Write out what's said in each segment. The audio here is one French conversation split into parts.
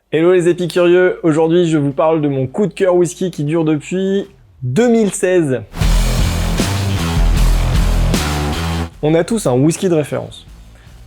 Hello les épicurieux, aujourd'hui je vous parle de mon coup de cœur whisky qui dure depuis 2016. On a tous un whisky de référence.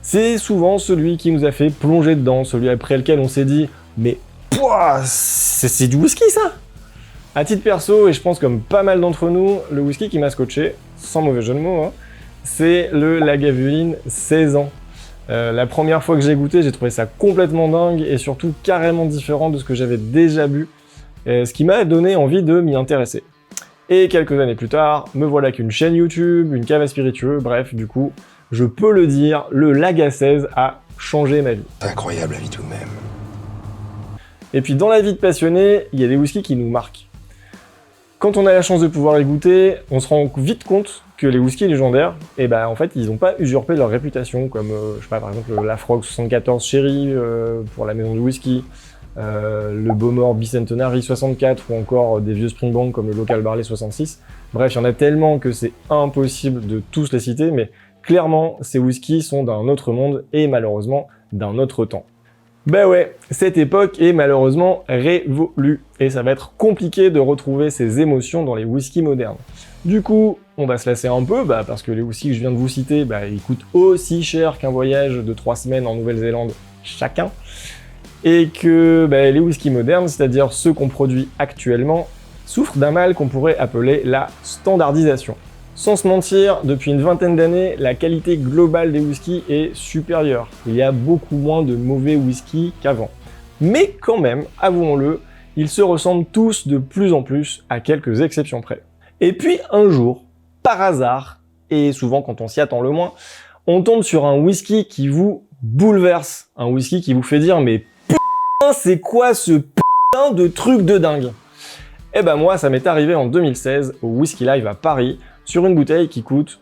C'est souvent celui qui nous a fait plonger dedans, celui après lequel on s'est dit « Mais pouah, c'est du whisky ça !» À titre perso, et je pense comme pas mal d'entre nous, le whisky qui m'a scotché, sans mauvais jeu de mots, hein, c'est le Lagavulin 16 ans. La première fois que j'ai goûté, j'ai trouvé ça complètement dingue et surtout carrément différent de ce que j'avais déjà bu, ce qui m'a donné envie de m'y intéresser. Et quelques années plus tard, me voilà qu'une chaîne YouTube, une cave à spiritueux, bref, du coup, je peux le dire, le Laga 16 a changé ma vie. C'est incroyable la vie tout de même. Et puis dans la vie de passionné, il y a des whiskies qui nous marquent. Quand on a la chance de pouvoir les goûter, on se rend vite compte que les whiskies légendaires, en fait, ils n'ont pas usurpé leur réputation, comme, je sais pas, par exemple, la Frog 74 Sherry pour la maison du whisky, le Bowmore Bicentenary 64 ou encore des vieux Springbank comme le Local Barley 66. Bref, il y en a tellement que c'est impossible de tous les citer, mais clairement, ces whiskies sont d'un autre monde et malheureusement d'un autre temps. Ben ouais, cette époque est malheureusement révolue et ça va être compliqué de retrouver ces émotions dans les whiskies modernes. Du coup, on va se lasser un peu, parce que les whiskies que je viens de vous citer, ils coûtent aussi cher qu'un voyage de 3 semaines en Nouvelle-Zélande chacun, et que les whiskies modernes, c'est-à-dire ceux qu'on produit actuellement, souffrent d'un mal qu'on pourrait appeler la standardisation. Sans se mentir, depuis une vingtaine d'années, la qualité globale des whiskies est supérieure. Il y a beaucoup moins de mauvais whiskies qu'avant. Mais quand même, avouons-le, ils se ressemblent tous de plus en plus, à quelques exceptions près. Et puis un jour, par hasard, et souvent quand on s'y attend le moins, on tombe sur un whisky qui vous bouleverse. Un whisky qui vous fait dire « Mais putain, c'est quoi ce putain de truc de dingue ?» Eh ben moi, ça m'est arrivé en 2016 au Whisky Live à Paris, sur une bouteille qui coûte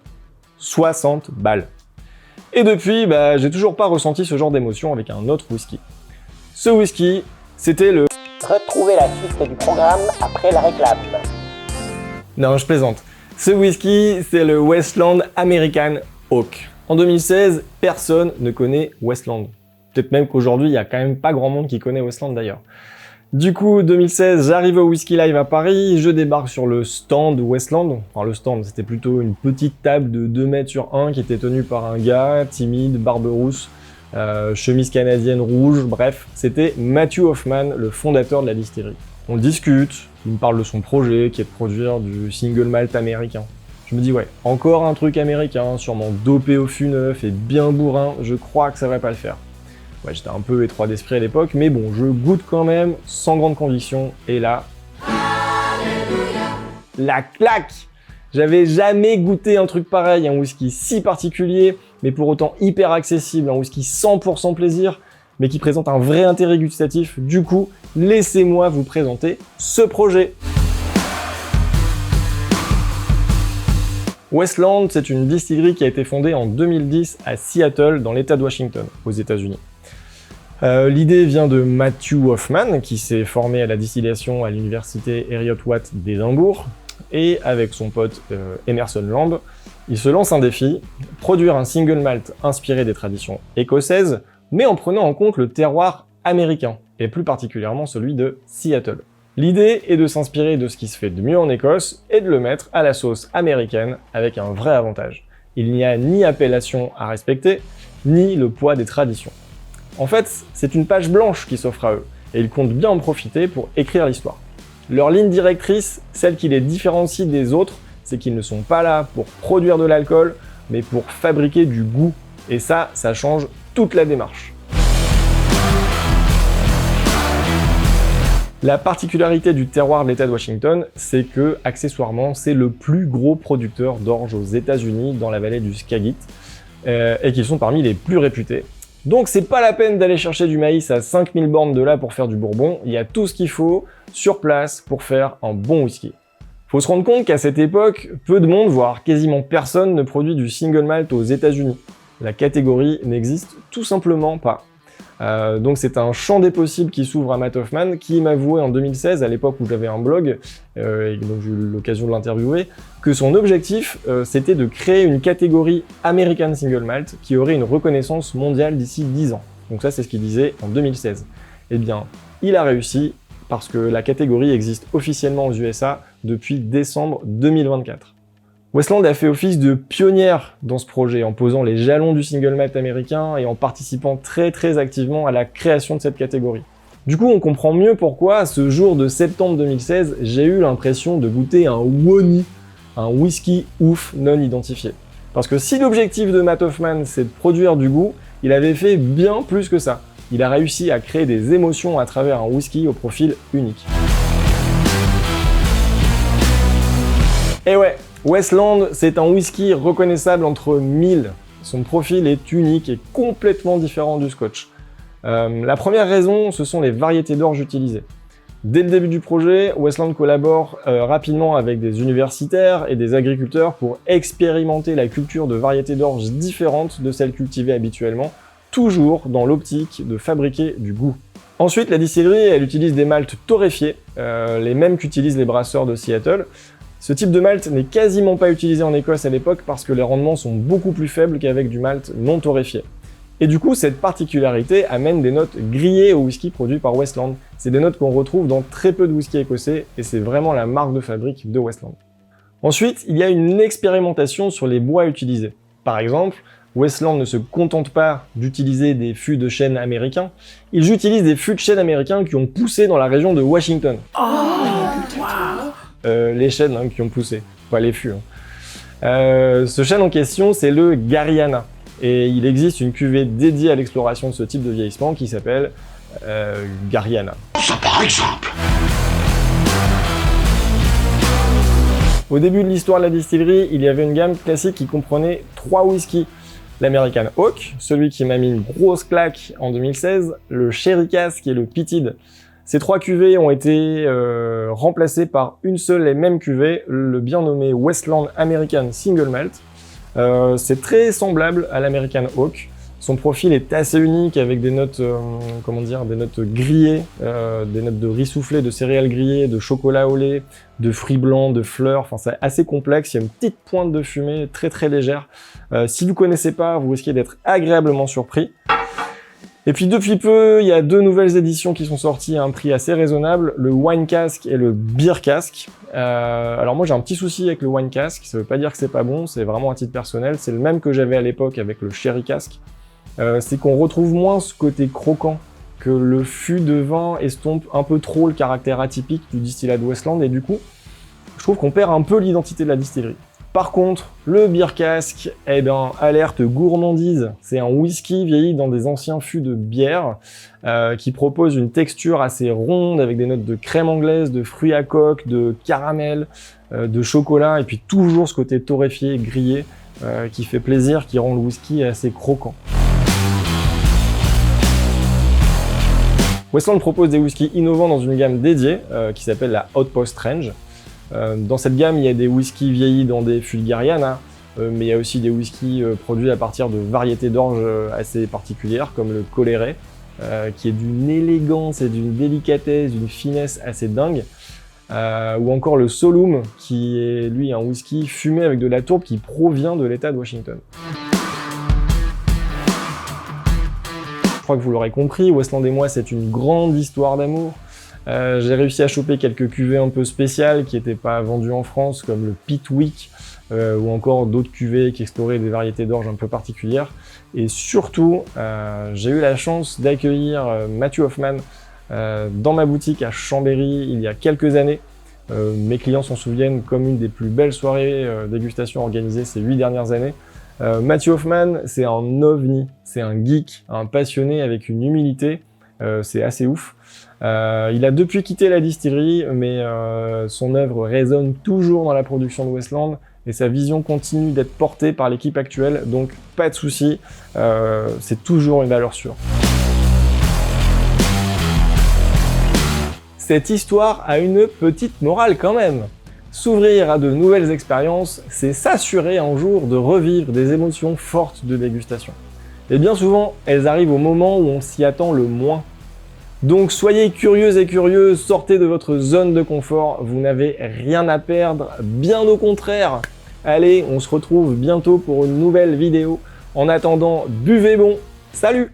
60 balles. Et depuis, j'ai toujours pas ressenti ce genre d'émotion avec un autre whisky. Ce whisky, c'était le... Retrouvez la suite du programme après la réclame. Non, je plaisante. Ce whisky, c'est le Westland American Oak. En 2016, personne ne connaît Westland. Peut-être même qu'aujourd'hui, il y a quand même pas grand monde qui connaît Westland d'ailleurs. Du coup, 2016, j'arrive au Whisky Live à Paris, je débarque sur le stand Westland. Enfin, le stand, c'était plutôt une petite table de 2 mètres sur 1 qui était tenue par un gars, timide, barbe rousse, chemise canadienne rouge, bref, c'était Matthew Hoffman, le fondateur de la distillerie. On discute, il me parle de son projet qui est de produire du single malt américain. Je me dis ouais, encore un truc américain, sûrement dopé au fût neuf et bien bourrin, je crois que ça va pas le faire. Ouais, j'étais un peu étroit d'esprit à l'époque, mais bon, je goûte quand même, sans grande conviction, et là... Alléluia. La claque! J'avais jamais goûté un truc pareil, un whisky si particulier, mais pour autant hyper accessible, un whisky 100% plaisir, mais qui présente un vrai intérêt gustatif. Du coup, laissez-moi vous présenter ce projet. Westland, c'est une distillerie qui a été fondée en 2010 à Seattle, dans l'État de Washington, aux États-Unis. L'idée vient de Matthew Hoffman, qui s'est formé à la distillation à l'université Heriot-Watt d'Édimbourg, et avec son pote Emerson Lamb, il se lance un défi, produire un single malt inspiré des traditions écossaises, mais en prenant en compte le terroir américain, et plus particulièrement celui de Seattle. L'idée est de s'inspirer de ce qui se fait de mieux en Écosse et de le mettre à la sauce américaine avec un vrai avantage. Il n'y a ni appellation à respecter, ni le poids des traditions. En fait, c'est une page blanche qui s'offre à eux, et ils comptent bien en profiter pour écrire l'histoire. Leur ligne directrice, celle qui les différencie des autres, c'est qu'ils ne sont pas là pour produire de l'alcool, mais pour fabriquer du goût. Et ça change toute la démarche. La particularité du terroir de l'État de Washington, c'est que, accessoirement, c'est le plus gros producteur d'orge aux États-Unis dans la vallée du Skagit, et qu'ils sont parmi les plus réputés. Donc c'est pas la peine d'aller chercher du maïs à 5000 bornes de là pour faire du bourbon, il y a tout ce qu'il faut sur place pour faire un bon whisky. Faut se rendre compte qu'à cette époque, peu de monde, voire quasiment personne, ne produit du single malt aux États-Unis. La catégorie n'existe tout simplement pas. Donc c'est un champ des possibles qui s'ouvre à Matt Hoffman, qui m'avouait en 2016, à l'époque où j'avais un blog, et donc j'ai eu l'occasion de l'interviewer, que son objectif c'était de créer une catégorie American Single Malt qui aurait une reconnaissance mondiale d'ici 10 ans. Donc ça c'est ce qu'il disait en 2016. Eh bien, il a réussi parce que la catégorie existe officiellement aux USA depuis décembre 2024. Westland a fait office de pionnière dans ce projet en posant les jalons du single malt américain et en participant très activement à la création de cette catégorie. Du coup, on comprend mieux pourquoi, ce jour de septembre 2016, j'ai eu l'impression de goûter un WONI, un whisky ouf non identifié. Parce que si l'objectif de Matt Hoffman c'est de produire du goût, il avait fait bien plus que ça. Il a réussi à créer des émotions à travers un whisky au profil unique. Et ouais, Westland, c'est un whisky reconnaissable entre mille. Son profil est unique et complètement différent du Scotch. La première raison, ce sont les variétés d'orge utilisées. Dès le début du projet, Westland collabore rapidement avec des universitaires et des agriculteurs pour expérimenter la culture de variétés d'orge différentes de celles cultivées habituellement, toujours dans l'optique de fabriquer du goût. Ensuite, la distillerie, elle utilise des maltes torréfiés, les mêmes qu'utilisent les brasseurs de Seattle. Ce type de malt n'est quasiment pas utilisé en Écosse à l'époque parce que les rendements sont beaucoup plus faibles qu'avec du malt non torréfié. Et du coup, cette particularité amène des notes grillées au whisky produit par Westland. C'est des notes qu'on retrouve dans très peu de whisky écossais et c'est vraiment la marque de fabrique de Westland. Ensuite, il y a une expérimentation sur les bois utilisés. Par exemple, Westland ne se contente pas d'utiliser des fûts de chêne américains, ils utilisent des fûts de chêne américains qui ont poussé dans la région de Washington. Les chênes qui ont poussé, pas les fûts. Ce chêne en question, c'est le Gariana. Et il existe une cuvée dédiée à l'exploration de ce type de vieillissement qui s'appelle Gariana. Ça par exemple. Au début de l'histoire de la distillerie, il y avait une gamme classique qui comprenait 3 whiskies. L'American Oak, celui qui m'a mis une grosse claque en 2016, le Sherry Cask et le Pitted. Ces 3 cuvées ont été remplacées par une seule et même cuvée, le bien nommé Westland American Single Malt. C'est très semblable à l'American Oak. Son profil est assez unique avec des notes, des notes grillées, des notes de riz soufflé, de céréales grillées, de chocolat au lait, de fruits blancs, de fleurs. Enfin, c'est assez complexe. Il y a une petite pointe de fumée très légère. Si vous connaissez pas, vous risquez d'être agréablement surpris. Et puis depuis peu, il y a 2 nouvelles éditions qui sont sorties à un prix assez raisonnable, le Wine Cask et le Beer Cask. Alors moi j'ai un petit souci avec le Wine Cask, ça veut pas dire que c'est pas bon, c'est vraiment à titre personnel, c'est le même que j'avais à l'époque avec le Sherry Cask. C'est qu'on retrouve moins ce côté croquant, que le fût de vin estompe un peu trop le caractère atypique du distillat de Westland et du coup, je trouve qu'on perd un peu l'identité de la distillerie. Par contre, le Beer Cask, alerte gourmandise. C'est un whisky vieilli dans des anciens fûts de bière qui propose une texture assez ronde avec des notes de crème anglaise, de fruits à coque, de caramel, de chocolat et puis toujours ce côté torréfié, grillé qui fait plaisir, qui rend le whisky assez croquant. Westland propose des whiskies innovants dans une gamme dédiée qui s'appelle la Outpost Range. Dans cette gamme, il y a des whiskies vieillis dans des fûts de Gariana, mais il y a aussi des whiskies produits à partir de variétés d'orge assez particulières, comme le Coléré, qui est d'une élégance et d'une délicatesse, d'une finesse assez dingue, ou encore le Solum, qui est lui un whisky fumé avec de la tourbe qui provient de l'État de Washington. Je crois que vous l'aurez compris, Westland et moi, c'est une grande histoire d'amour. J'ai réussi à choper quelques cuvées un peu spéciales qui n'étaient pas vendues en France, comme le Pitwick, ou encore d'autres cuvées qui exploraient des variétés d'orge un peu particulières. Et surtout, j'ai eu la chance d'accueillir Matthew Hoffman dans ma boutique à Chambéry il y a quelques années. Mes clients s'en souviennent comme une des plus belles soirées dégustation organisées ces 8 dernières années. Matthew Hoffman, c'est un ovni, c'est un geek, un passionné avec une humilité, c'est assez ouf. Il a depuis quitté la distillerie, mais son œuvre résonne toujours dans la production de Westland et sa vision continue d'être portée par l'équipe actuelle, donc pas de souci, c'est toujours une valeur sûre. Cette histoire a une petite morale quand même. S'ouvrir à de nouvelles expériences, c'est s'assurer un jour de revivre des émotions fortes de dégustation. Et bien souvent, elles arrivent au moment où on s'y attend le moins. Donc soyez curieux et curieux, sortez de votre zone de confort, vous n'avez rien à perdre, bien au contraire. Allez, on se retrouve bientôt pour une nouvelle vidéo. En attendant, buvez bon, salut!